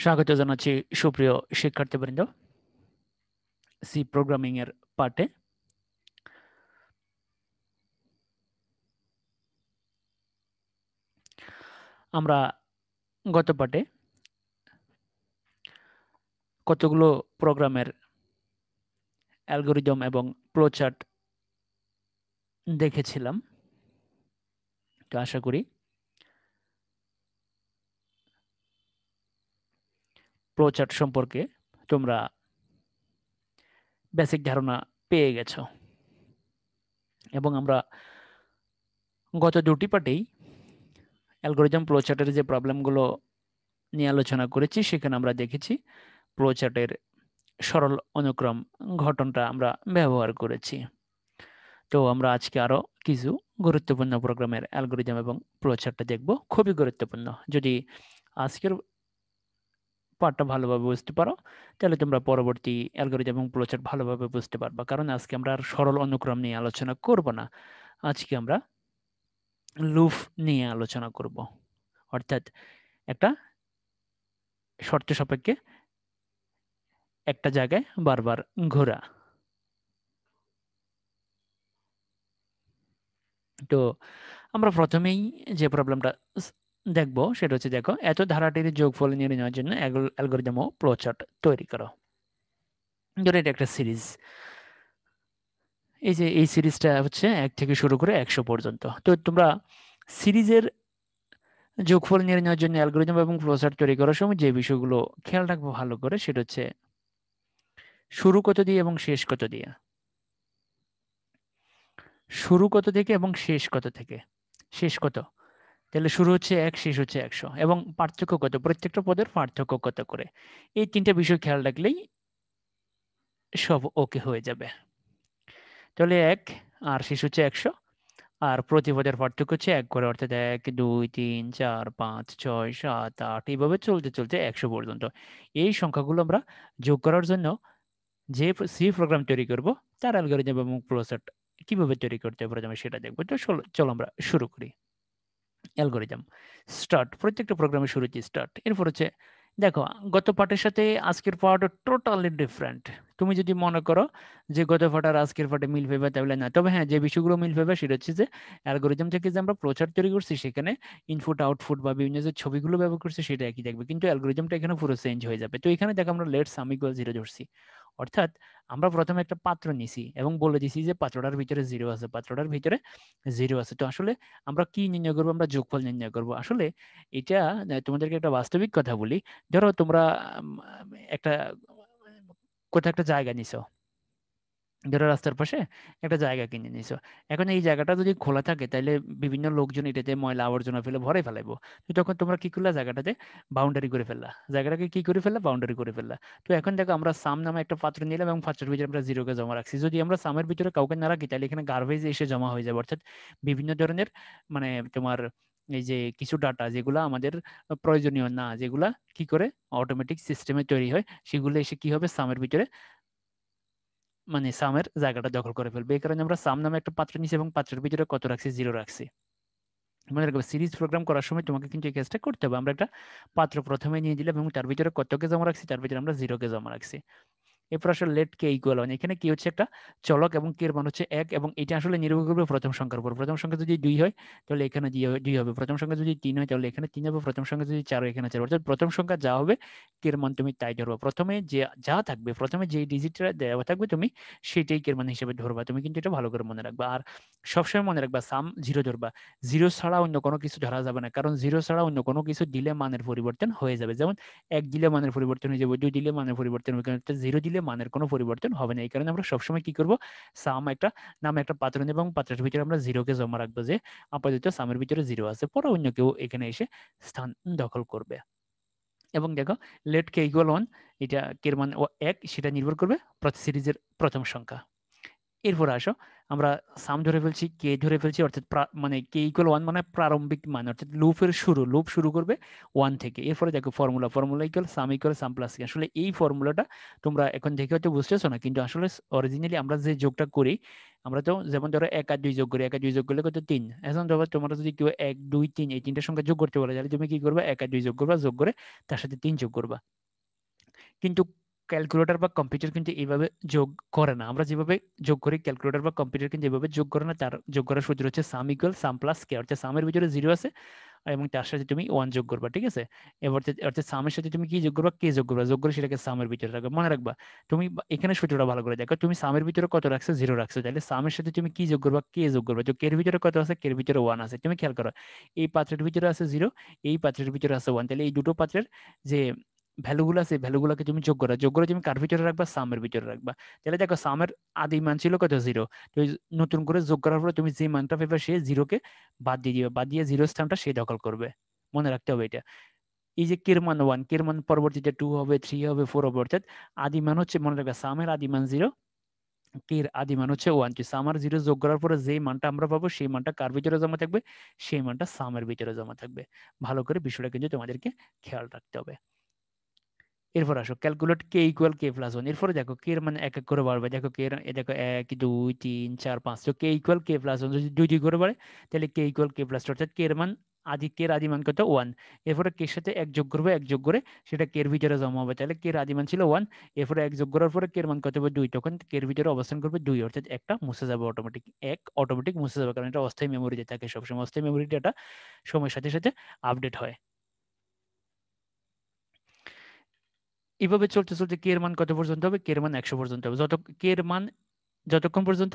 স্বাগত জানাচ্ছি সুপ্রিয় শিক্ষার্থীবৃন্দ সি প্রোগ্রামিং এর পাঠে। আমরা গত পাঠে কতগুলো প্রোগ্রামের অ্যালগরিদম এবং ফ্লোচার্ট দেখেছিলাম। তো আশা করি ফ্লোচার্ট সম্পর্কে তোমরা বেসিক ধারণা পেয়ে গেছো এবং আমরা গত দুটি পাঠেই অ্যালগরিদম ফ্লোচার্টের যে প্রবলেমগুলো নিয়ে আলোচনা করেছি সেখানে আমরা দেখেছি ফ্লোচার্টের সরল অনুক্রম গঠনটা আমরা ব্যবহার করেছি। তো আমরা আজকে আরো কিছু গুরুত্বপূর্ণ প্রোগ্রামের অ্যালগরিদম এবং ফ্লোচার্টটা দেখব। খুবই গুরুত্বপূর্ণ। যদি আজকের পাঠটা ভালোভাবে বুঝতে পারো তাহলে তোমরা পরবর্তী অ্যালগরিদম এবং ফ্লোচার্ট ভালোভাবে বুঝতে পারবা। কারণ আজকে আমরা আর সরল অনুক্রম নিয়ে আলোচনা করব না, আজকে আমরা লুপ নিয়ে আলোচনা করব, অর্থাৎ একটা শর্ত সাপেক্ষে একটা জায়গায় বারবার ঘোরা। তো আমরা প্রথমেই যে প্রবলেমটা দেখবো সেটা হচ্ছে, দেখো, এত ধারাটির যোগফল নির্ণয়ের জন্য অ্যালগরিদম ও ফ্লোচার্ট তৈরি করো। ধরো এটা একটা সিরিজ, এই যে এই সিরিজটা হচ্ছে 1 থেকে শুরু করে 100 পর্যন্ত। তো তোমরা সিরিজের যোগফল নির্ণয়ের জন্য অ্যালগরিদম এবং ফ্লোচার্ট তৈরি করার সময় যে বিষয়গুলো খেয়াল রাখবো ভালো করে সেটা হচ্ছে শুরু কত দিয়ে এবং শেষ কত দিয়ে। শুরু কত থেকে এবং শেষ কত থেকে। শেষ কত, তাহলে শুরু হচ্ছে 1, শেষ হচ্ছে 100, এবং পার্থক্য কত, প্রত্যেকটা পদের পার্থক্য কত করে। এই তিনটা বিষয় খেয়াল রাখলেই সব ওকে হয়ে যাবে। তাহলে 1 আর শেষ হচ্ছে 100, আর প্রতি পদের পার্থক্য হচ্ছে 1 করে, অর্থাৎ 1, 2, 3, 4, 5, 6, 7, 8 এইভাবে চলতে চলতে 100 পর্যন্ত। এই সংখ্যাগুলো আমরা যোগ করার জন্য যে সি প্রোগ্রাম তৈরি করব তার অ্যালগরিদম এবং প্রসেস কিভাবে তৈরি করতে হবে প্রথমে সেটা দেখবো। তো চলো আমরা শুরু করি। অ্যালগরিদম স্টার্ট, প্রত্যেকটা প্রোগ্রামের শুরুতে স্টার্ট। এরপর হচ্ছে, দেখো, গত পাঠের সাথে আজকের পাঠ টোটালি ডিফারেন্ট। তুমি যদি মনে করো যে গত পাঠ আর আজকের পাঠে মিল পাবে তাহলে না, তবে হ্যাঁ, যে বিষয়গুলো মিল পাবে সেটা হচ্ছে যে অ্যালগরিদম থেকে যে আমরা ফ্লোচার্ট তৈরি করছি সেখানে ইনপুট আউটপুট বা বিভিন্ন যে ছবিগুলো ব্যবহার করছি সেটা একই থাকবে, কিন্তু অ্যালগরিদমটা এখানে পুরো চেঞ্জ হয়ে যাবে। তো এখানে দেখো আমরা লেট সাম ইকুয়াল 0 ধরছি, অর্থাৎ আমরা প্রথমে একটা পাত্র নিছি এবং বলে দিছি যে পাত্রটার ভিতরে 0 আছে, পাত্রটার ভিতরে 0 আছে। তো আসলে আমরা কি নির্ণয় করবো, আমরা যোগফল নির্ণয় করব। আসলে এটা তোমাদেরকে একটা বাস্তবিক কথা বলি। ধরো তোমরা একটা কোথাও একটা জায়গা নিছো, ধরো রাস্তার পাশে একটা জায়গা কিনে নিছো। এখন এই জায়গাটা যদি খোলা থাকে তাহলে বিভিন্ন লোকজন এটাতে ময়লা আবর্জনা ফেলে ভরে ফেলাইবো। তো তখন তোমরা কি করলা, জায়গাটাতে বাউন্ডারি করে ফেললা, জায়গাটাকে কি করে ফেললা, বাউন্ডারি করে ফেললা। তো এখন দেখো আমরা সাম নামে একটা পাত্র নিলাম এবং পাত্রের ভিতরে আমরা 0 কে জমা রাখছি। যদি আমরা সামের ভিতরে কাউকে না রাখি তাহলে এখানে গার্বেজ এসে জমা হয়ে যাবে, অর্থাৎ বিভিন্ন ধরনের মানে তোমার এই যে কিছু ডাটা যেগুলা আমাদের প্রয়োজনীয় না, যেগুলা কি করে অটোমেটিক সিস্টেমে তৈরি হয়, সেগুলো এসে কি হবে, সামের ভিতরে মানে সামের জায়গাটা দখল করে ফেলবে। এই কারণে আমরা সাম নামে একটা পাত্র নিছি এবং পাত্রের ভিতরে কত রাখছি, 0 রাখছি। মনে রাখবে, সিরিজ প্রোগ্রাম করার সময় তোমাকে কিন্তু এই কাজটা করতে হবে। আমরা একটা পাত্র প্রথমে নিয়ে দিলাম এবং তার ভিতরে কতকে জমা রাখছি, তার ভিতরে আমরা 0 কে জমা রাখছি। এরপর আসলে লেট কে ইকুয়াল 1, এখানে কি হচ্ছে, একটা চলক এবং কে এর মান হচ্ছে 1, এবং এটা আসলে নির্ভর করবে প্রথম সংখ্যার উপর। প্রথম সংখ্যা যদি 2 হয় তাহলে এখানে 2 হবে, প্রথম সংখ্যা যদি 3 হয় তাহলে এখানে 3 হবে, প্রথম সংখ্যা যদি 4 হয় এখানে 4, অর্থাৎ প্রথম সংখ্যা যা হবে কে এর মান তুমি তাই ধরবা। প্রথমে যে যা থাকবে, প্রথমে যে ডিজিটটা দেওয়া থাকবে তুমি সেটাই কে এর মান হিসেবে ধরবা। তুমি কিন্তু এটা ভালো করে মনে রাখবা। আর সবসময় মনে রাখবা সাম 0 ধরবা, 0 ছাড়া অন্য কোনো কিছু ধরা যাবে না, কারণ 0 ছাড়া অন্য কোনো কিছু দিলে মানের পরিবর্তন হয়ে যাবে। যেমন 1 দিলে মানের পরিবর্তন হয়ে যাবে, 2 দিলে মানের পরিবর্তন হবে, কিন্তু 0 দিলে মানের কোনো পরিবর্তন হবে না। এই কারণে আমরা সবসময় কি করব, সাম একটা নামে একটা পাত্র নেব এবং পাত্রের ভিতরে আমরা 0 কে জমা রাখবো, যে আপাতত সামের ভিতরে 0 আছে, পরে অন্য কেউ এখানে এসে স্থান দখল করবে। এবং দেখো, লেট কে ইকুয়াল 1, এটা কে এর মান 1, সেটা নির্ভর করবে সিরিজের প্রথম সংখ্যা। এরপর আসো, আমরা সাম ধরে ফেলছি, কে ধরে ফেলছি, অর্থাৎ মানে কে ইকুয়াল 1 মানে প্রারম্ভিক মান, অর্থাৎ লুপের শুরু, লুপ শুরু করবে 1 থেকে। এরপরে দেখো formula, formula equal sum plus K. আসলে এই ফর্মুলাটা তোমরা এখন দেখে হয়তো বুঝতেছো না, কিন্তু আসলে অরিজিনালি আমরা যে যোগটা করি, আমরা তো যেমন ধরো 1 আর 2 যোগ করি, 1 আর 2 যোগ করলে কত 3। এখন ধরো তোমরা যদি কেউ 1 2 3 এই তিনটা সংখ্যা যোগ করতে বলে, তাহলে তুমি কি করবে, 1 আর 2 যোগ করবা, যোগ করে তার সাথে 3 যোগ করবা। কিন্তু ক্যালকুলেটর বা কম্পিউটার কিন্তু এইভাবে যোগ করে না। আমরা যেভাবে যোগ করি, ক্যালকুলেটর বা কম্পিউটার কিন্তু এইভাবে যোগ করে না। তার যোগ করার সূত্র হচ্ছে সাম ইকুয়াল সাম প্লাস কে, অর্থাৎ সামের ভিতরে 0 আছে এবং তার সাথে তুমি 1 যোগ করবা, ঠিক আছে। এবার অর্থাৎ সামের সাথে তুমি কি যোগ করবা, কে যোগ করবা, যোগ করে সেটাকে সামের ভিতরে রাখবা। মনে রাখবা তুমি এখানে সূত্রটা ভালো করে দেখো, তুমি সামের ভিতরে কত রাখছো, 0 রাখছো, তাহলে সামের সাথে তুমি কি যোগ করবা, কে যোগ করবা। তো কের ভিতরে কত আছে, কের ভিতরে 1 আছে। তুমি খেয়াল করো, এই পাত্রের ভিতরে আছে 0, এই পাত্রের ভিতরে আছে 1, তাহলে এই দুটো পাত্রের যে ভ্যালুগুলো আছে, ভ্যালুগুলোকে তুমি যোগ করো, যোগ করে তুমি কার ভিতরে রাখবা, সামের ভিতরে রাখবা। তাহলে দেখো সামের আদি মান ছিল কত, 0। তো নতুন করে যোগ করার পরে তুমি যে মানটা পাবে, সে 0-কে বাদ দিয়ে দিবে, বাদ দিয়ে 0 স্থানটা সে দখল করবে। মনে রাখতে হবে এটা। এই যে কের মান 1, কের মান পরবর্তীতে 2 হবে, 3 হবে, 4 হবে, অর্থাৎ আদি মান হচ্ছে, মনে রাখবে সামের আদি মান 0, কের আদি মান হচ্ছে 1। তো সামার 0 যোগ করার পরে যে মানটা আমরা পাবো, সেই মানটা কার ভিতরে জমা থাকবে, সেই মানটা সামের ভিতরে জমা থাকবে। ভালো করে বিষয়টা কিন্তু তোমাদেরকে খেয়াল রাখতে হবে। এরপর আসো ক্যালকুলেট কে ইকুয়াল কে প্লাস 1। এরপরে দেখো কে এর মানে এক এক করে বাড়বে, দেখো কে দেখো 1 2 3 4 5। তো কে ইকুয়াল কে প্লাস 1 যদি 2 2 করে বাড়ে, তাহলে কে ইকুয়াল কে প্লাস 2, অর্থাৎ কে এর মান কে এর আদি মান কত, 1। এরপরে কে এর সাথে এক যোগ করবে, এক যোগ করে সেটা কে এর ভিতরে জমা হবে, তাহলে কে এর আদি মান ছিল 1। এরপরে এক যোগ করার পরে কে এর মান কত হবে, 2, তখন কে এর ভিতরে অবস্থান করবে 2, অর্থাৎ একটা মুছে যাবে অটোমেটিক, এক অটোমেটিক মুছে যাবে, কারণ এটা অস্থায়ী মেমোরিতে থাকে সবসময়। অস্থায়ী মেমোরি ডাটা সময়ের সাথে সাথে আপডেট হয়। এভাবে চলতে চলতে কে এর মান কত পর্যন্ত হবে, কে এর মান 100 পর্যন্ত হবে। কে এর মান যতক্ষণ পর্যন্ত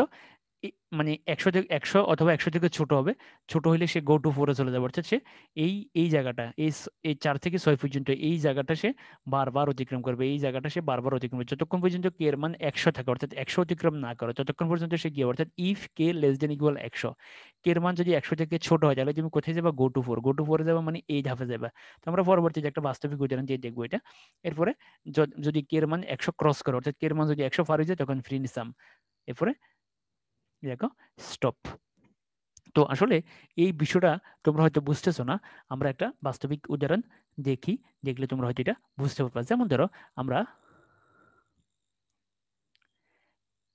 মানে 100 থেকে 100 অথবা 100 থেকে ছোট হবে, ছোট হলে সে গো টু 4-এ চলে যাবে, অর্থাৎ সে এই এই জায়গাটা, এই 4 থেকে 6 পর্যন্ত এই জায়গাটা সে বারবার অতিক্রম করবে, এই জায়গাটা সে বারবার অতিক্রম করবে। যতক্ষণ পর্যন্ত কে এর মান 100 থাকে, অর্থাৎ 100 অতিক্রম না করে, ততক্ষণ পর্যন্ত সে কি হবে, অর্থাৎ if k less than equal 100, কে এর মান যদি 100 থেকে ছোট হয়, তাহলে তুমি কোথায় যাবা, গো টু 4, গো টু 4-এ যাবা, মানে এই ধাপে যাবা। তো আমরা পরবর্তীতে একটা বাস্তবিক উদাহরণ দিয়ে দেখবো এটা। এরপরে যদি কে এর মান 100 ক্রস করে, অর্থাৎ কে এর মান যদি 100 পার হয়ে যায়, তখন ফ্রি নিসাম। এরপরে দেখো স্টপ। তো আসলে এই বিষয়টা তোমরা হয়তো বুঝতেছো না, আমরা একটা বাস্তবিক উদাহরণ দেখি, দেখলে তোমরা হয়তো এটা বুঝতে পারবে। যেমন ধরো আমরা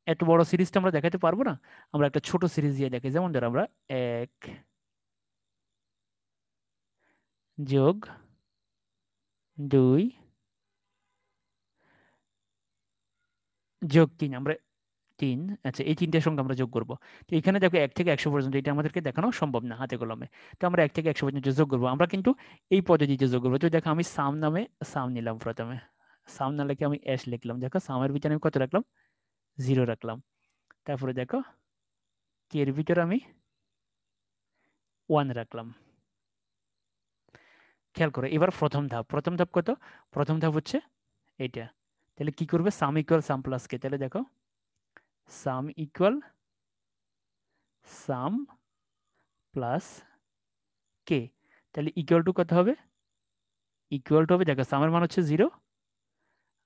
এত বড় সিরিজটা আমরা দেখাতে পারবো না, আমরা একটা ছোট সিরিজ দিয়ে দেখি। যেমন ধরো আমরা 1 যোগ 2 যোগ 3, আমরা 3, আচ্ছা এই তিনটে সংখ্যা আমরা যোগ করবো। তো এখানে দেখো 1 থেকে 100 পর্যন্ত, এটা আমাদেরকে দেখানো সম্ভব না হাতে কলমে। তো আমরা 1 থেকে 100 পর্যন্ত যোগ করবো, আমরা কিন্তু এই পদ্ধতিতে যোগ করবো। তো দেখো আমি সাম নামে সাম নিলাম, প্রথমে সাম না লিখে আমি এস লিখলাম। দেখো সামের ভিতরে আমি কত রাখলাম, 0 রাখলাম। তারপরে দেখো কে এর ভিতরে আমি 1 রাখলাম। খেয়াল করো, এবার প্রথম ধাপ, প্রথম ধাপ কত, প্রথম ধাপ হচ্ছে এটা। তাহলে কি করবে, সাম ইকুয়াল সাম প্লাস কে। তাহলে দেখো সাম ইকুয়াল সাম প্লাস কে, তাহলে ইকুয়াল টু কত হবে, ইকুয়াল টু হবে, দেখো সামের মান হচ্ছে 0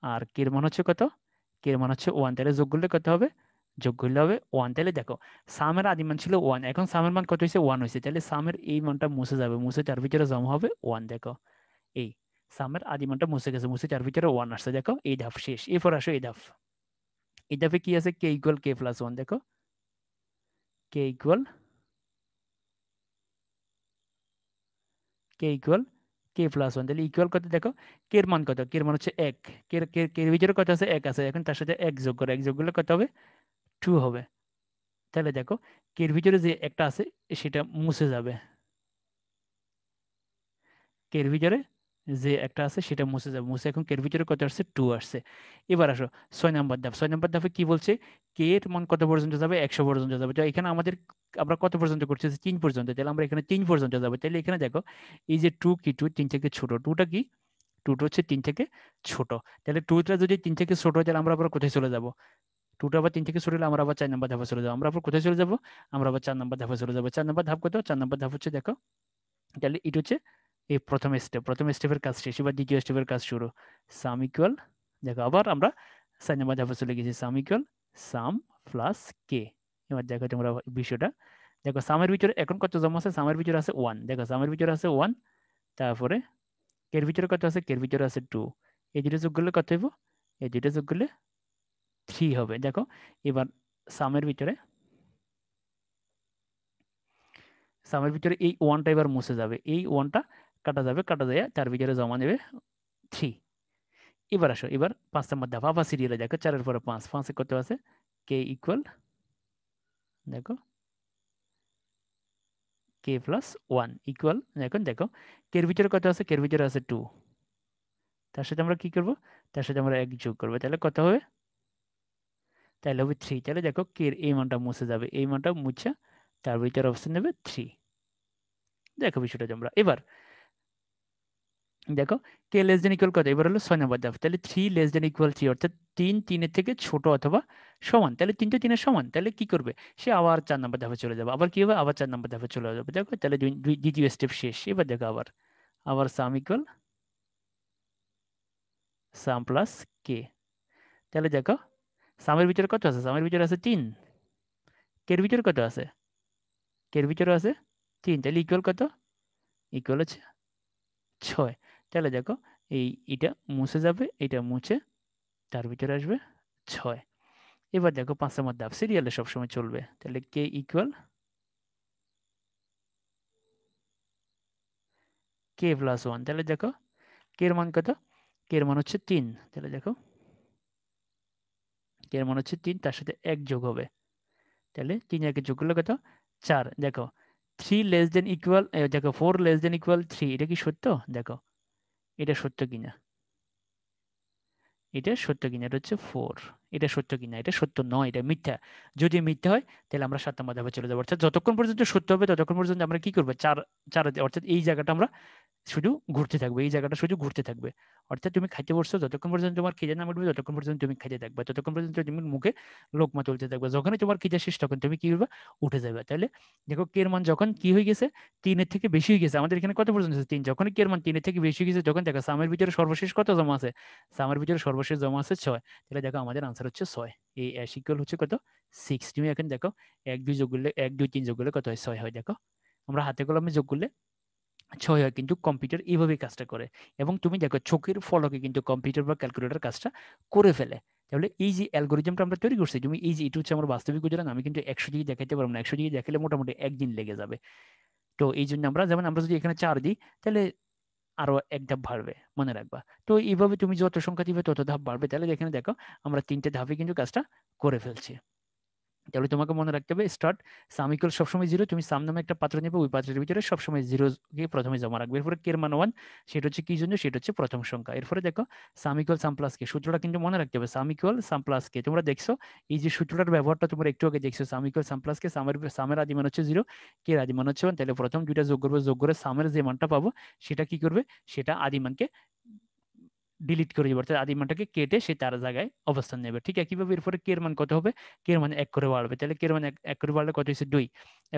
আর কে এর মান হচ্ছে কত, কে এর মান হচ্ছে 1, তাহলে যোগ করলে কত হবে, যোগ করলে হবে 1। তাহলে দেখো সামের আদি মান ছিল 1, এখন সামের মান কত হয়েছে, 1 হয়েছে, তাহলে সামের এই মানটা মুছে যাবে, মুছে তার ভিতরে জমা হবে 1। দেখো এই সামের আদি মানটা মুছে গেছে, মুছে তার ভিতরে 1 আসছে। দেখো এই ধাপ শেষ। এরপর আসো এই ধাপ, এই ধাপে কি আছে, কে ইকুয়াল কে প্লাস 1। দেখো কে ইকুয়াল কে প্লাস 1, তাহলে ইকুয়াল কত, দেখো কে এর মান কত, কে এর মান হচ্ছে 1, কে এর ভিতরে কত আছে, 1 আছে, এখন তার সাথে 1 যোগ করে, 1 যোগ করলে কত হবে, 2 হবে। তাহলে দেখো কে এর ভিতরে যে একটা আছে সেটা মুছে যাবে, কে এর ভিতরে যে একটা আছে সেটা মুছে যাবে, মুছে এখন কে এর ভিতরে কত আসছে, 2 আসছে। এবার আসো 6 নাম্বার ধাপ, 6 নাম্বার ধাপে কি বলছে, কে এর মান কত পর্যন্ত যাবে, 100 পর্যন্ত যাবে। তো এখানে আমাদের আমরা কত পর্যন্ত করছি, 3 পর্যন্ত, তাহলে আমরা এখানে 3 পর্যন্ত যাবো। তাহলে এখানে দেখো এই যে 2 কি, 2 3 থেকে ছোট, 2টা কি, 2টা হচ্ছে 3 থেকে ছোট। তাহলে 2টা যদি 3 থেকে ছোট হয়, তাহলে আমরা আবার কোথায় চলে যাব, 2টা আবার 3 থেকে ছোট হলে আমরা আবার 4 নাম্বার ধাপে চলে যাবো। আমরা আবার কোথায় চলে যাবো, আমরা আবার 4 নাম্বার ধাপে চলে যাবো। 4 নাম্বার ধাপ কত, 4 নাম্বার ধাপ হচ্ছে দেখো, তাহলে এটা হচ্ছে এই প্রথম স্টেপ, প্রথম স্টেপের কাজ শেষ, এবার দ্বিতীয় স্টেপের কাজ শুরু। সাম ইকুয়াল, দেখো আবার আমরা 4 নাম্বার ধাপে চলে গেছি, সাম ইকুয়াল সাম প্লাস কে, এবার দেখো তোমরা বিষয়টা দেখো, সামের ভিতরে এখন কত জমা আছে, সামের ভিতরে আছে 1, দেখো সামের ভিতরে আছে 1, তারপরে কের ভিতরে কত আছে, কের ভিতরে আছে 2, এই দুটো যোগ করলে কত হইব, এই দুটো যোগ করলে 3 হবে। দেখো এবার সামের ভিতরে এই 1টা এবার মুছে যাবে, এই 1টা কাটা যাবে, কাটা যায় তার ভিতরে জমা নেবে 3। এবার আসো, এবার 5 নাম্বার ধাপ আবার সিরিয়ালে দেখো, 4-এর পরে 5, 5-এ কত আছে, কে ইকুয়াল দেখো কে প্লাস 1 ইকুয়াল, এখন দেখো কের ভিতরে কত আছে, কের ভিতরে আছে 2, তার সাথে আমরা কি করব, তার সাথে আমরা 1 যোগ করবো, তাহলে কত হবে, তাহলে হবে 3। তাহলে দেখো কের এই মানটা মুছে যাবে, এই মানটা মুছে তার ভিতরে অবস্থান নেবে 3। দেখো বিষয়টা তোমরা এবার দেখো কে লেস দেন ইকুয়াল কত, এবার হলো 6 নাম্বার ধাপ, তাহলে 3 লেস দেন ইকুয়াল 3, অর্থাৎ 3 3-এর থেকে ছোট অথবা সমান, তাহলে 3 তো 3-এর সমান, তাহলে কি করবে, সে আবার 4 নাম্বার ধাপে চলে যাবে, আবার কি হবে, আবার 4 নাম্বার ধাপে চলে যাবে। দেখো তাহলে দ্বিতীয় স্টেপ শেষ। এবার দেখো আবার আবার সাম ইকুয়াল সাম প্লাস কে, তাহলে দেখো সামের ভিতরে কত আছে, সামের ভিতরে আছে 3, কের ভিতরে কত আছে, কের ভিতরে আছে 3, তাহলে ইকুয়াল কত, ইকুয়াল হচ্ছে 6। তাহলে দেখো এটা মুছে যাবে, এটা মুছে তার ভিতরে আসবে 6। এবার দেখো 5 নাম্বার ধাপ সিরিয়ালে সবসময় চলবে, তাহলে কে ইকুয়াল কে প্লাস 1, তাহলে দেখো কে এর মান কত, কে এর মান হচ্ছে 3, তাহলে দেখো কে এর মান হচ্ছে 3, তার সাথে 1 যোগ হবে, তাহলে 3 1 যোগ করলে কত 4। দেখো 3 লেস দেন ইকুয়াল, দেখো 4 লেস দেন ইকুয়াল 3, এটা কি সত্য, দেখো এটা সত্য কিনা, এটা সত্য কিনা, এটা হচ্ছে 4, এটা সত্য কিনা, এটা সত্য নয়, এটা মিথ্যা। যদি মিথ্যা হয় তাহলে আমরা 7 নাম্বার ধাপে চলে যাবো, অর্থাৎ যতক্ষণ পর্যন্ত সত্য হবে ততক্ষণ পর্যন্ত আমরা কি করবো, চার চার, অর্থাৎ এই জায়গাটা আমরা শুধু ঘুরতে থাকবে, এই জায়গাটা শুধু ঘুরতে থাকবে। অর্থাৎ তুমি খাইতে বসছো, যতক্ষণ পর্যন্ত তোমার খিদে না মিটবে ততক্ষণ পর্যন্ত তুমি খাইতে থাকবে, ততক্ষণ পর্যন্ত তুমি মুখে লোকমা তুলতে থাকবে, যখনই তোমার খিদে শেষ তখন তুমি কি করবে, উঠে যাবে। তাহলে দেখো কের মান যখন কি হয়ে গেছে, 3-এর থেকে বেশি হয়ে গেছে, আমাদের এখানে কত পর্যন্ত আছে 3, যখন কের মান 3-এর থেকে বেশি হয়ে গেছে, তখন দেখো সামের ভিতরে সর্বশেষ কত জমা আছে, সামের ভিতরে সর্বশেষ জমা আছে 6, তাহলে দেখো আমাদের আনসার হচ্ছে 6। এই অ্যাশ ইকুয়াল হচ্ছে কত 6। তুমি এখন দেখো 1 2 যোগ করলে 1 2 3 যোগ করলে কত হয়, 6 হয়। দেখো আমরা হাতে কলমে যোগ করলে 6 হয়, কিন্তু কম্পিউটার এইভাবেই কাজটা করে। এবং তুমি দেখো চোখের ফলকে কিন্তু কম্পিউটার বা ক্যালকুলেটর কাজটা করে ফেলে। তাহলে এই যে অ্যালগোরিদমটা আমরা তৈরি করছি, তুমি এই যে এটা হচ্ছে আমার বাস্তবিক উদাহরণ, আমি কিন্তু 100 দিয়ে দেখাইতে পারবো না, 100 দিয়ে দেখালে মোটামুটি একদিন লেগে যাবে। তো এই জন্য আমরা যেমন আমরা যদি এখানে 4 দিই তাহলে আরো এক ধাপ বাড়বে, মনে রাখবা। তো এইভাবে তুমি যত সংখ্যা দিবে তত ধাপ বাড়বে। তাহলে এখানে দেখো আমরা 3টে ধাপে কিন্তু কাজটা করে ফেলছি। তাহলে তোমাকে মনে রাখতে হবে স্টার্ট সাম ইকুয়াল সবসময় 0, তুমি সাম নামে একটা পাত্র নেবে, ওই পাত্রের ভিতরে সবসময় 0 কে প্রথমে জমা রাখবে। এরপরে কের মান 1, সেটা হচ্ছে কি জন্য, সেটা হচ্ছে প্রথম সংখ্যা। এরপরে দেখো সাম ইকুয়াল সাম প্লাস কে, সূত্রটা কিন্তু মনে রাখতে হবে, সাম ইকুয়াল সাম প্লাস কে। তোমরা দেখছো এই যে সূত্রটার ব্যবহারটা তোমরা একটু আগে দেখছো, সাম ইকুয়াল সাম প্লাস কে, সামের আদি মান হচ্ছে 0, কে আদি মান হচ্ছে 1, তাহলে প্রথম দুইটা যোগ করবে, যোগ করে সামের যে মানটা পাবো সেটা কি করবে, সেটা আদি মানকে ডিলিট করে দিবে, অর্থাৎ আদি মানটাকে কেটে সে তার জায়গায় অবস্থান নেবে। ঠিক একইভাবে এরপরে কে এর মান কত হবে, কে এর মান 1 করে বাড়বে, তাহলে কে এর মান 1 করে বাড়লে কত হচ্ছে 2।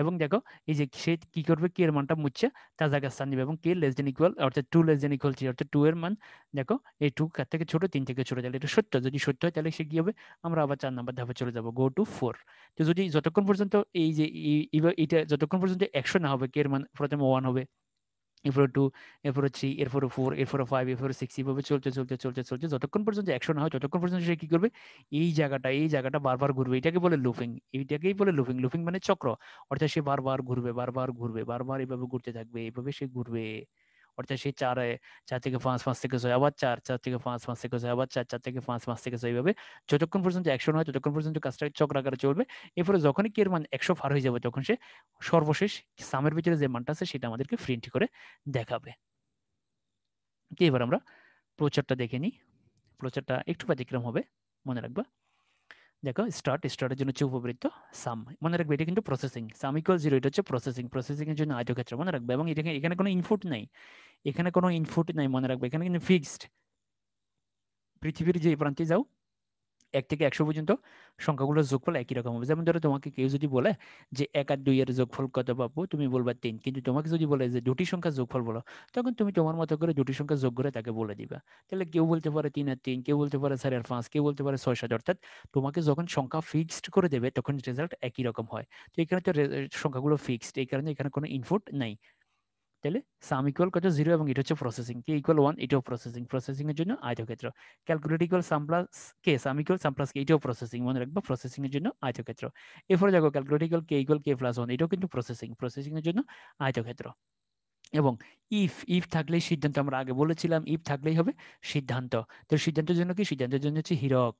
এবং দেখো এই যে সে কি করবে, কে এর মানটা মুছে তার জায়গায় স্থান নেবে, এবং কে লেস দেন ইকুয়াল অর্থাৎ 2 লেস দেন ইকুয়াল 3, অর্থাৎ 2 এর মান দেখো এই 2 কার থেকে ছোট, 3 থেকে ছোট, তাহলে এটা সত্য। যদি সত্য হয় তাহলে সে কি হবে, আমরা আবার 4 নাম্বার ধাপে চলে যাব, গো টু 4। তো যদি যতক্ষণ পর্যন্ত এই যে এটা যতক্ষণ পর্যন্ত 100 না হবে, কে এর মান প্রথমে 1 হবে, এরপরে 2, এরপরে 3, এরপরে 4, এরপরে 5, এরপরে 6, এইভাবে চলতে চলতে চলতে চলতে যতক্ষণ পর্যন্ত 100 না হয় ততক্ষণ পর্যন্ত সে কি করবে, এই জায়গাটা বারবার ঘুরবে, এটাকে বলে লুপিং, এইটাকেই বলে লুপিং। লুপিং মানে চক্র, অর্থাৎ সে বারবার ঘুরবে, বারবার ঘুরবে, বারবার এইভাবে ঘুরতে থাকবে, এইভাবে সে ঘুরবে। অর্থাৎ সে 4 থেকে 5, 5 থেকে 6 আবার 4, 4 থেকে 5, 5 থেকে 6 আবার 4, 4 থেকে 5, 5 থেকে 6, এইভাবে যতক্ষণ পর্যন্ত 100 না হয় ততক্ষণ পর্যন্ত কাজটা চক্রাকারে চলবে। এরপরে যখনই কি এর মান 100 পার হয়ে যাবে তখন সে সর্বশেষ সামের ভিতরে যে মানটা আছে সেটা আমাদেরকে প্রিন্ট করে দেখাবে। এবার আমরা প্রচারটা দেখে নিই। প্রচারটা একটু ব্যতিক্রম হবে, মনে রাখবা। দেখো স্টার্টের জন্য হচ্ছে উপবৃত্ত, সাম মনে রাখবে, এটা কিন্তু প্রসেসিং, সাম ইকুয়াল 0, এটা হচ্ছে প্রসেসিং এর জন্য আয়তক্ষেত্র, মনে রাখবে। এবং এখানে কোনো ইনপুট নাই, এখানে কোনো ইনপুট নাই, মনে রাখবে, এখানে কিন্তু ফিক্সড। পৃথিবীর যে প্রান্তে যাও 1 থেকে 100 পর্যন্ত সংখ্যাগুলোর যোগফল একই রকম হবে। যেমন ধরো তোমাকে কেউ যদি বলে যে 1 আর 2 এর যোগফল কত পাবো, তুমি বলবা 3। কিন্তু তোমাকে যদি বলে যে দুটি সংখ্যার যোগফল বলো, তখন তুমি তোমার মতো করে দুটি সংখ্যা যোগ করে তাকে বলে দিবা। তাহলে কেউ বলতে পারে 3 আর 3, কেউ বলতে পারে 4 আর 5, কেউ বলতে পারে 6 7। অর্থাৎ তোমাকে যখন সংখ্যা ফিক্সড করে দেবে তখন রেজাল্ট একই রকম হয়। তো এখানে তো সংখ্যাগুলো ফিক্সড, এই কারণে এখানে কোনো ইনপুট নাই। তাহলে সাম ইকুয়াল কত 0 এবং এটা হচ্ছে প্রসেসিং, কে ইকুয়াল 1 এটাও প্রসেসিং, প্রসেসিং এর জন্য আয়তক্ষেত্র। ক্যালকুলেট ইকুয়াল সাম প্লাস কে, সাম ইকুয়াল সাম প্লাস কে এটাও প্রসেসিং, মনে রাখবা প্রসেসিং এর জন্য আয়তক্ষেত্র। এরপরে দেখো ক্যালকুলেট ইকুয়াল কে প্লাস 1 এটাও কিন্তু প্রসেসিং, প্রসেসিং এর জন্য আয়তক্ষেত্র। এবং ইফ থাকলেই সিদ্ধান্ত, আমরা আগে বলেছিলাম ইফ থাকলেই হবে সিদ্ধান্ত। তো সিদ্ধান্তের জন্য কি, সিদ্ধান্তের জন্য হচ্ছে হীরক।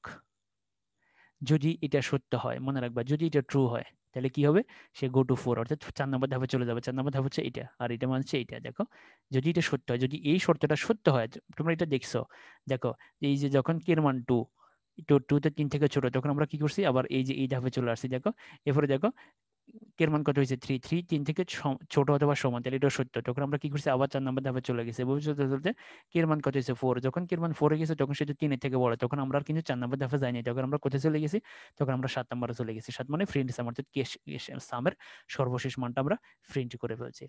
যদি এটা সত্য হয়, মনে রাখবা যদি এটা ট্রু হয় তাহলে কি হবে, সে গো টু 4 অর্থাৎ 4 নম্বর ধাপে চলে যাবে। 4 নম্বর ধাপ হচ্ছে এটা, আর এটা মানছে এটা। দেখো যদি এটা সত্য হয়, যদি এই শর্তটা সত্য হয়, তোমরা এটা দেখছো, দেখো এই যে যখন কে এর মান 2, টু তে 3 থেকে ছোট, তখন আমরা কি করছি, আবার এই যে এই ধাপে চলে আসছি। দেখো এরপরে দেখো কে এর মান কত হয়েছে 3, 3 থেকে ছোট অথবা সমান, তাহলে এটা সত্য। তখন আমরা কি করছি, আবার 4 নম্বর ধাপে চলে গেছে। এভাবে চলতে চলতে কে এর মান কত হয়েছে 4, যখন কে এর মান 4 হয়ে গেছে তখন সেটা 3 এর থেকে বড়, তখন আমরা আর কিন্তু 4 নম্বর ধাপে যাইনি, তখন আমরা কোথায় চলে গেছি, তখন আমরা 7 নম্বরে চলে গেছি। 7 মানে ফ্রেন্ড সাম, অর্থাৎ সামের সর্বশেষ মানটা আমরা প্রিন্ট করে ফেলছি।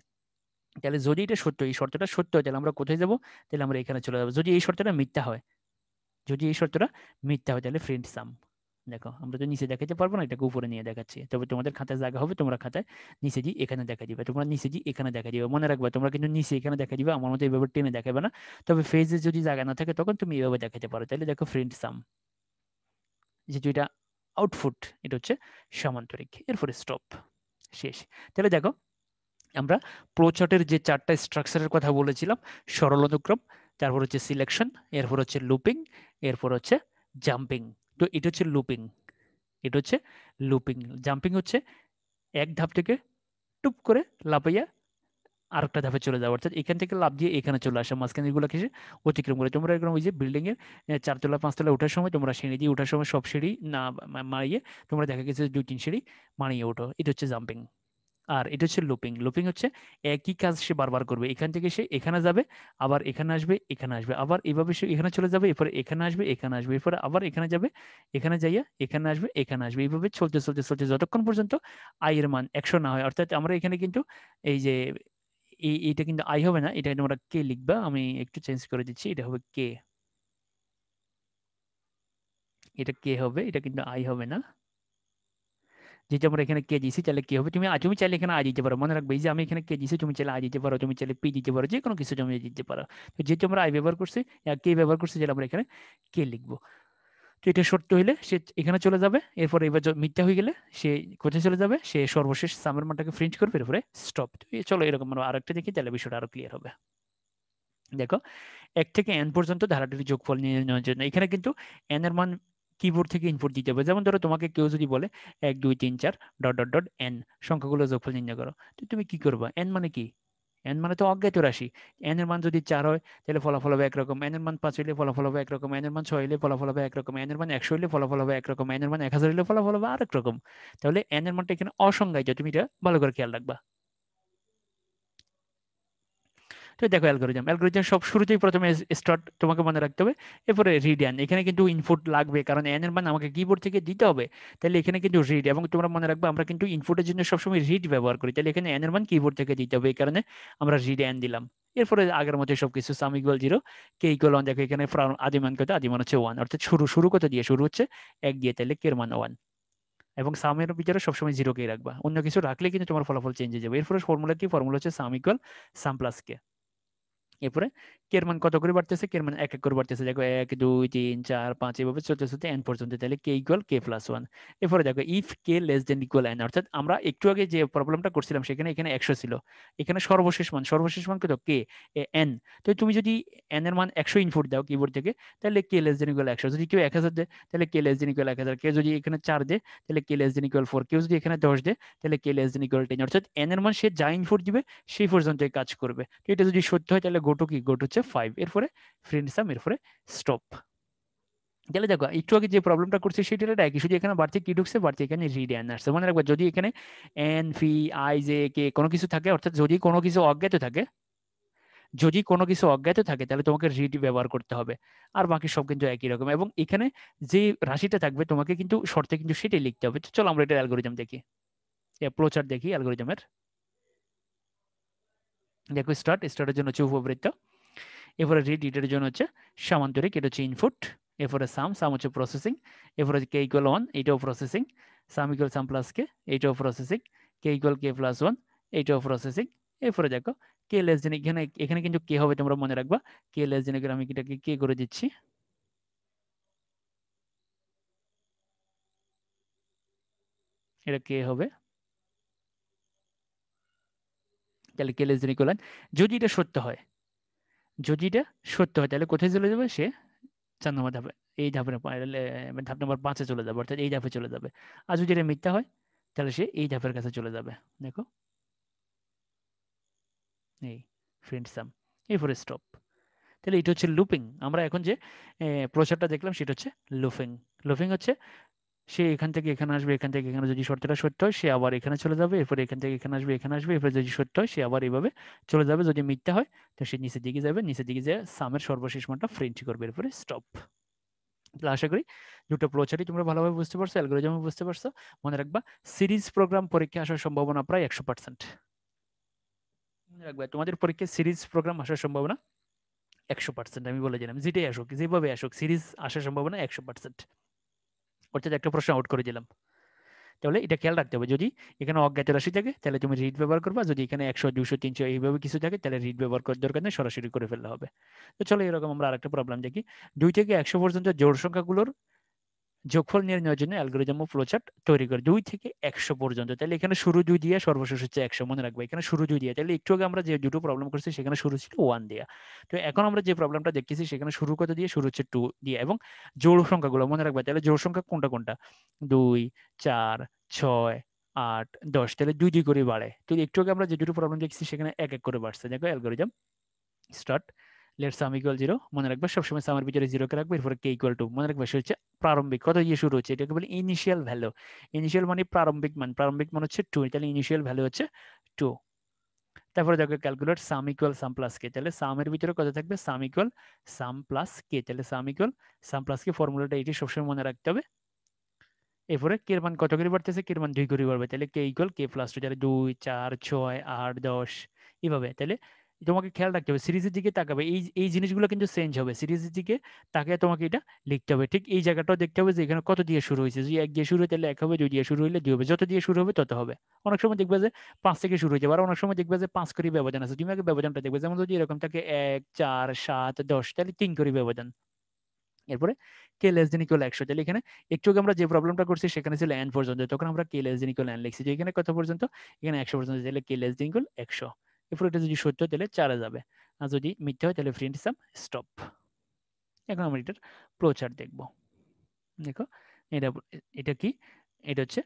তাহলে যদি এটা সত্য, এই শর্তটা সত্য হয়, তাহলে আমরা কোথায় যাব, তাহলে আমরা এখানে চলে যাবো। যদি এই শর্তটা মিথ্যা হয়, যদি এই শর্তটা মিথ্যা হয় তাহলে ফ্রেন্ড সাম। দেখো আমরা তো নিচে দেখাতে পারবো না, এটাকে উপরে নিয়ে দেখাচ্ছি। তবে তোমাদের খাতায় জায়গা হবে, তোমরা খাতায় নিচে দিয়ে এখানে দেখা দিবে, তোমরা নিচে দিয়ে এখানে দেখা দিবে। মনে রাখবে তোমরা কিন্তু নিচে এখানে দেখা দিবে, আমার মতো এইভাবে টেনে দেখাবে না। তবে ফেজে যদি জায়গা না থাকে তখন তুমি এইভাবে দেখাতে পারো। তাহলে দেখো ফ্রেন্ড সাম, যেহেতু এটা আউটপুট, এটা হচ্ছে সমান্তরিক। এরপরে স্টপ, শেষ। তাহলে দেখো আমরা প্রোচার্টের যে 4টা স্ট্রাকচারের কথা বলেছিলাম, সরল অনুক্রম, তারপর হচ্ছে সিলেকশন, এরপর হচ্ছে লুপিং, এরপর হচ্ছে জাম্পিং। তো এটা হচ্ছে লুপিং, এটা হচ্ছে লুপিং। জাম্পিং হচ্ছে এক ধাপ থেকে টুপ করে লাফাইয়া আরেকটা ধাপে চলে যাওয়া, অর্থাৎ এখান থেকে লাফ দিয়ে এখানে চলে আসা, মাঝখানে এগুলো কিছু অতিক্রম করে। তোমরা এরকম ওই যে বিল্ডিং এর 4 তলা 5 তলা ওঠার সময় তোমরা সিঁড়ি দিয়ে ওঠার সময় সব সিঁড়ি না মারিয়ে তোমরা দেখা গেছে 2 3 সিঁড়ি মারিয়ে ওঠো, এটা হচ্ছে জাম্পিং। আর এটা হচ্ছে লুপিং, লুপিং হচ্ছে একই কাজ সে বারবার করবে। এখান থেকে সে এখানে যাবে, আবার এখানে আসবে, এখানে আসবে, আবার এইভাবে সে এখানে চলে যাবে, এরপরে এখানে আসবে, এখানে আসবে, এরপরে আবার এখানে যাবে, এখানে যাইয়া এখানে আসবে, এখানে আসবে, এইভাবে চলতে চলতে চলতে যতক্ষণ পর্যন্ত আই এর মান 100 না হয়। অর্থাৎ আমরা এখানে কিন্তু এই যে এইটা কিন্তু আই হবে না, এটা তোমরা কে লিখবা, আমি একটু চেঞ্জ করে দিচ্ছি, এটা হবে কে, এটা কে হবে, এটা কিন্তু আই হবে না। যেহেতু আমরা এখানে কে দিছি তাহলে কি হবে, তুমি চাইলে এখানে আই দিতে পারো। মনে রাখবে এই যে আমি এখানে কে দিছি, তুমি চাইলে আই দিতে পারো, তুমি চাইলে পি দিতে পারো, যে কোনো কিছু তুমি দিতে পারো। তো যেহেতু আমরা আই ব্যবহার করছি, কে ব্যবহার করছি, যেটা আমরা এখানে কে লিখবো। তো এটা সত্য হইলে সে এখানে চলে যাবে, এরপরে এবার মিথ্যা হয়ে গেলে সে কোথায় চলে যাবে, সে সর্বশেষ সামের মানটাকে প্রিন্ট করবে, এরপরে স্টপ। চলো এরকম আমরা আরেকটা দেখি, তাহলে বিষয়টা আরো ক্লিয়ার হবে। দেখো 1 থেকে n পর্যন্ত ধারাটির যোগফল নির্ণয়ের জন্য এখানে কিন্তু n এর মান কিবোর্ড থেকে ইনপুট দিতে হবে। যেমন ধরো তোমাকে কেউ যদি বলে 1 2 3 4 ডট ডট ডট n সংখ্যাগুলো যোগফল নির্ণয় করো, তো তুমি কি করবা, n মানে কি, n মানে তো অজ্ঞাত রাশি। n এর মান যদি 4 হয় তাহলে ফলাফল হবে একরকম, n এর মান 5 হইলে ফলাফল হবে একরকম, n এর মান 6 হইলে ফলাফল হবে একরকম, n এর মান 100 হইলে ফলাফল হবে একরকম, n এর মান 1000 হইলে ফলাফল হবে আরেক রকম। তাহলে n এর মানটা এখানে অসংজ্ঞায়িত, তুমি এটা ভালো করে খেয়াল রাখবা। তো দেখো অ্যালগোরিদম, অ্যালগোরিদম সব শুরুতেই প্রথমে স্টার্ট তোমাকে মনে রাখতে হবে, এরপরে রিড এন। এখানে কিন্তু ইনপুট লাগবে, কারণ এন এর মান আমাকে কিবোর্ড থেকে দিতে হবে। তাহলে এখানে কিন্তু রিড, এবং তোমরা মনে রাখবে আমরা কিন্তু ইনপুটের জন্য সবসময় রিড ব্যবহার করি, তাহলে এখানে এন এর মান কিবোর্ড থেকে দিতে হবে, এই কারণে আমরা রিড এন দিলাম। এরপরে আগের মতো সবকিছু সাম ইকুয়াল 0, কে ইকুয়াল 1। দেখো এখানে আদি মান কত, আদি মান হচ্ছে 1, অর্থাৎ শুরু কত দিয়ে, শুরু হচ্ছে 1 দিয়ে, তাহলে কে এর মান 1। এবং সামের ভিতরে সবসময় 0 কে রাখবা, অন্য কিছু রাখলে কিন্তু তোমার ফলাফল চেঞ্জ হয়ে যাবে। এরপরে ফর্মুলা কি, ফর্মুলা হচ্ছে সাম ইকুয়াল সাম প্লাস কে। এরপরে কে এর মান কত করে বাড়তেছে, কে এর মান এক এক করে বাড়তেছে। দেখো 1 2 3 4 5 এভাবে চলতে চলতে n পর্যন্ত, তাহলে কে ইকুয়াল কে প্লাস 1। এরপরে দেখো if k less than equal n, অর্থাৎ আমরা একটু আগে যে প্রবলেমটা করছিলাম সেখানে এখানে 100 ছিল, এখানে সর্বশেষ মান কত, কে n। তো তুমি যদি n এর মান 100 ইনপুট দাও কিবোর্ড থেকে, তাহলে কে লেস দেন ইকুয়াল 100। যদি কেউ 1000 দেয় তাহলে কে লেস দেন ইকুয়াল 1000, কেউ যদি এখানে 4 দেয় তাহলে কে লেস দেন ইকুয়াল 4, কেউ যদি এখানে 10 দেয় তাহলে কে লেস দেন ইকুয়াল 10। অর্থাৎ n এর মান সে যা ইনপুট দিবে সেই পর্যন্ত কাজ করবে। তো এটা যদি সত্য হয় তাহলে গোটো কি, গোটো হচ্ছে 5, এরপরে ফ্রেন্ড সাম, এরপরে স্টপ। তাহলে দেখো একটু আগে যে প্রবলেমটা করছে সেটা একই, শুধু এখানে বাড়তি কি ঢুকছে, বাড়তি এখানে রিড এন আসছে। মনে রাখবা যদি এখানে N fee I J K কোনো কিছু থাকে, অর্থাৎ যদি কোনো কিছু অজ্ঞাত থাকে, যদি কোনো কিছু অজ্ঞাত থাকে তাহলে তোমাকে রিড ব্যবহার করতে হবে, আর বাকি সব কিন্তু একই রকম। এবং এখানে যে রাশিটা থাকবে তোমাকে কিন্তু শর্তে কিন্তু সেটাই লিখতে হবে। তো চলো আমরা এটা অ্যালগোরিদম দেখি, ফ্লোচার্ট দেখি অ্যালগোরিদমের। দেখো স্টার্টের জন্য হচ্ছে উপবৃত্ত, এরপরে রিড এর জন্য হচ্ছে সামান্তরিক, এটা হচ্ছে ইনপুট। এরপরে সাম হচ্ছে প্রসেসিং। এরপরে কে ইকুয়াল 1, এইটাও processing. Sum equal sum plus K, এইটাও processing. K equal K plus 1, এইটাও প্রসেসিং। এরপরে দেখো কে লেস দেন, এখানে এখানে কিন্তু কে হবে, তোমরা মনে রাখবা কে লেস দেন, আমি এটাকে কে করে দিচ্ছি। এটা কে হবে, তাহলে কে লেস দেন ইকুয়াল। যদি এটা সত্য হয়, যদি এটা সত্য হয় তাহলে কোথায় চলে যাবে সে, 4 নম্বর ধাপে, এই ধাপে ধাপ নম্বর 5-এ চলে যাবে, অর্থাৎ এই ধাপে চলে যাবে। আর যদি এটা মিথ্যা হয় তাহলে সে এই ধাপের কাছে চলে যাবে। দেখো এই ফ্রেন্ড সাম, এরপরে স্টপ। তাহলে এটা হচ্ছে লুপিং। আমরা এখন যে প্রচারটা দেখলাম সেটা হচ্ছে লুপিং। লুপিং হচ্ছে সে এখান থেকে এখানে আসবে, এখান থেকে এখানে, যদি শর্তটা সত্য হয় সে আবার এখানে চলে যাবে, এরপরে এখান থেকে এখানে আসবে, এখানে আসবে, এরপরে যদি সত্য হয় সে আবার এইভাবে চলে যাবে। যদি মিথ্যা হয় তো সে নিচের দিকে যাবে, নিচের দিকে যে সামের সর্বশেষ মানটা প্রিন্ট করবে, এরপরে স্টপ। তাহলে আশা করি দুটো প্রচারই তোমরা ভালোভাবে বুঝতে পারছো, অ্যালগরিদম বুঝতে পারছো। মনে রাখবা সিরিজ প্রোগ্রাম পরীক্ষা আসার সম্ভাবনা প্রায় 100%। মনে রাখবা তোমাদের পরীক্ষায় সিরিজ প্রোগ্রাম আসার সম্ভাবনা 100%। আমি বলে দিলাম যেটাই আসুক, যেভাবে আসুক, সিরিজ আসার সম্ভাবনা 100%। অর্থাৎ একটা প্রশ্ন আউট করে দিলাম। তাহলে এটা খেয়াল রাখতে হবে, যদি এখানে অজ্ঞাত রাশি থাকে তাহলে তুমি রিড ব্যবহার করবা, যদি এখানে 100, 200, 300 এইভাবে কিছু থাকে তাহলে রিড ব্যবহার করার দরকার নেই, সরাসরি করে ফেললে হবে। তো চলো এরকম আমরা আরেকটা প্রবলেম দেখি। 2 থেকে 100 পর্যন্ত জোড় সংখ্যাগুলোর যোগফল নির্ণয়ের জন্য অ্যালগরিদম ও ফ্লোচার্ট তৈরি করে। 2 থেকে 100 পর্যন্ত, তাহলে এখানে শুরু 2 দিয়ে সর্বশেষ হচ্ছে 100। মনে রাখবে এখানে শুরু 2 দিয়ে, তাহলে একটু আগে আমরা যে দুটো প্রবলেম করছি সেখানে শুরু ছিল 1 দিয়ে। তো এখন আমরা যে প্রবলেমটা দেখতেছি সেখানে শুরু কত দিয়ে, শুরু হচ্ছে 2 দিয়ে। এবং জোড় সংখ্যাগুলো মনে রাখবে, তাহলে জোড় সংখ্যা কোনটা কোনটা, 2, 4, 6, 8, 10, তাহলে 2 2 করে বাড়ে। তো একটু আগে আমরা যে দুটো প্রবলেম দেখছি সেখানে এক এক করে বাড়ছে। দেখো algorithm start, let sum equal 0। মনে রাখবে সবসময় সামের ভিতরে 0 কে রাখবে, এরপরে কে ইকুয়াল 2। মনে রাখবে সে হচ্ছে প্রারম্ভিক, কত দিয়ে শুরু হচ্ছে, এটাকে বলে ইনিশিয়াল ভ্যালু। ইনিশিয়াল মানে প্রারম্ভিক মান, প্রারম্ভিক মান হচ্ছে 2, তাহলে ইনিশিয়াল ভ্যালু হচ্ছে 2। তারপরে দেখো calculate sum equal sum plus K, তাহলে সামের ভিতরে কত থাকবে, সাম ইকুয়াল সাম প্লাস কে, তাহলে সাম ইকুয়াল সাম প্লাস কে, ফর্মুলাটা এটি সবসময় মনে রাখতে হবে। এরপরে কে এর মান কত করে বাড়তেছে, কে এর মান 2 করে বাড়বে, তাহলে কে ইকুয়াল কে প্লাস 2, তাহলে 2, 4, 6, 8, 10 এইভাবে। তাহলে তোমাকে খেয়াল রাখতে হবে সিরিজের দিকে তাকাবে, এই এই জিনিসগুলো কিন্তু চেঞ্জ হবে, সিরিজের দিকে তাকিয়ে তোমাকে এটা লিখতে হবে। ঠিক এই জায়গাটাও দেখতে হবে যে এখানে কত দিয়ে শুরু হয়েছে, যদি 1 দিয়ে শুরু হয় তাহলে 1 হবে, 2 দিয়ে শুরু হলে 2 হবে, যত দিয়ে শুরু হবে তত হবে। অনেক সময় দেখবে যে 5 থেকে শুরু হয়ে যাবে, আর অনেক সময় দেখবে যে 5 করে ব্যবধান আছে, তুমি আগে ব্যবধানটা দেখবে। যেমন যদি এরকম থাকে 1, 4, 7, 10, তাহলে 3 করে ব্যবধান। এরপরে কে লেস দেন ইকুয়াল 100, তাহলে এখানে একটু আগে আমরা যে প্রবলেমটা করছি সেখানে ছিল n পর্যন্ত, তখন আমরা k less than equal n লিখছি। যে এখানে কত পর্যন্ত, এখানে 100 পর্যন্ত, তাহলে কে লেস দেন ইকুয়াল 100। এরপর এটা যদি সত্য তাহলে 4 যাবে, আর যদি মিথ্যা হয় তাহলে প্রিন্ট সাম স্টপ। এখন আমরা এটার ফ্লো চার্ট দেখব। দেখো এটা, এটা কি, এটা হচ্ছে,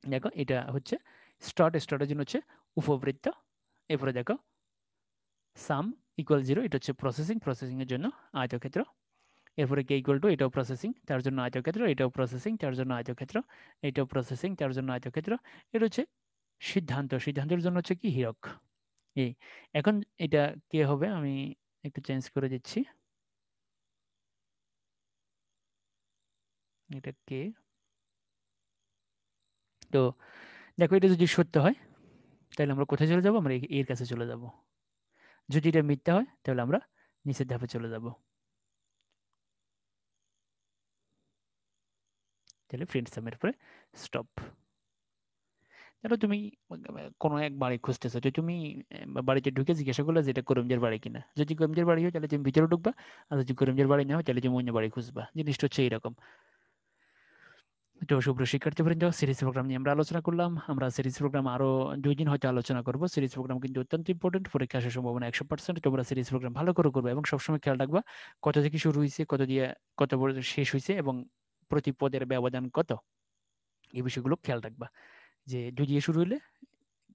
দেখো এটা হচ্ছে স্টার্টের জন্য হচ্ছে উপবৃত্ত। এরপরে দেখো সাম ইকুয়াল 0, এটা হচ্ছে প্রসেসিং এর জন্য আয়তক্ষেত্র। এরপরে কে ইকুয়াল টু, এটাও প্রসেসিং তার জন্য আয়তক্ষেত্র, এটাও প্রসেসিং তার জন্য আয়তক্ষেত্র, এটাও প্রসেসিং তার জন্য আয়তক্ষেত্র। এটা হচ্ছে সিদ্ধান্তের জন্য হচ্ছে কি হীরক। এই এখন এটা কে হবে, আমি একটু চেঞ্জ করে দিচ্ছি, এটা কে। তো দেখো এটা যদি সত্য হয় তাহলে আমরা কোথায় চলে যাব, আমরা এর কাছে চলে যাব। যদি এটা মিথ্যা হয় তাহলে আমরা নিচের ধাপে চলে যাব। তাহলে ফ্রেন্ড সামের পরে স্টপ। ধরো তুমি কোনো এক বাড়ি খুঁজতেছো, তো তুমি বাড়িতে ঢুকে জিজ্ঞাসা করলে যে এটা করিমদের বাড়ি কিনা। যদি করিমদের বাড়ি হয় তাহলে তুমি ভিতরে ঢুকবা, আর যদি করিমদের বাড়ি না হয় তাহলে তুমি অন্য বাড়ি খুঁজবা। জিনিসটা হচ্ছে এইরকম। তো সুপ্রিয় শিক্ষার্থীবৃন্দ, সিরিজ প্রোগ্রাম নিয়ে আমরা আলোচনা করলাম। আমরা সিরিজ প্রোগ্রাম আরো 2 দিন হয়তো আলোচনা করব। সিরিজ প্রোগ্রাম কিন্তু অত্যন্ত ইম্পর্টেন্ট, পরীক্ষা আসার সম্ভাবনা 100%। তোমরা সিরিজ প্রোগ্রাম ভালো করে করবে এবং সবসময় খেয়াল রাখবা কত থেকে শুরু হয়েছে, কত দিয়ে কত পর্যন্ত শেষ হয়েছে, এবং প্রতি পদের ব্যবধান কত, এই বিষয়গুলো খেয়াল রাখবা। যে 2 দিয়ে শুরু হলে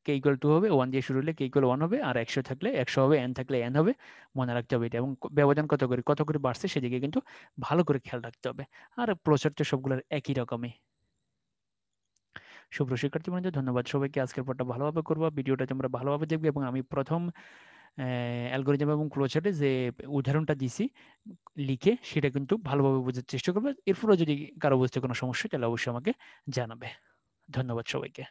কে ইকুয়াল 2 হবে, 1 দিয়ে শুরু হলে কে ইকুয়াল 1 হবে, আর 100 থাকলে 100 হবে, n থাকলে n হবে। মনে রাখতে হবে এটা, এবং ব্যবধান কত করে বাড়ছে সেদিকে কিন্তু ভালো করে খেয়াল রাখতে হবে। আর প্রচার তো সবগুলোর একই রকমই। সুপ্রিয় শিক্ষার্থী বন্ধু, ধন্যবাদ সবাইকে। আজকের পড়াটা ভালোভাবে করবা, ভিডিওটা তোমরা ভালোভাবে দেখবে এবং আমি প্রথম অ্যালগোরিদম এবং ফ্লোচার্টে যে উদাহরণটা দিছি লিখে সেটা কিন্তু ভালোভাবে বোঝার চেষ্টা করবে। এরপরে যদি কারো বুঝতে কোনো সমস্যা হয় তাহলে অবশ্যই আমাকে জানাবে। ধন্যবাদ সবাইকে।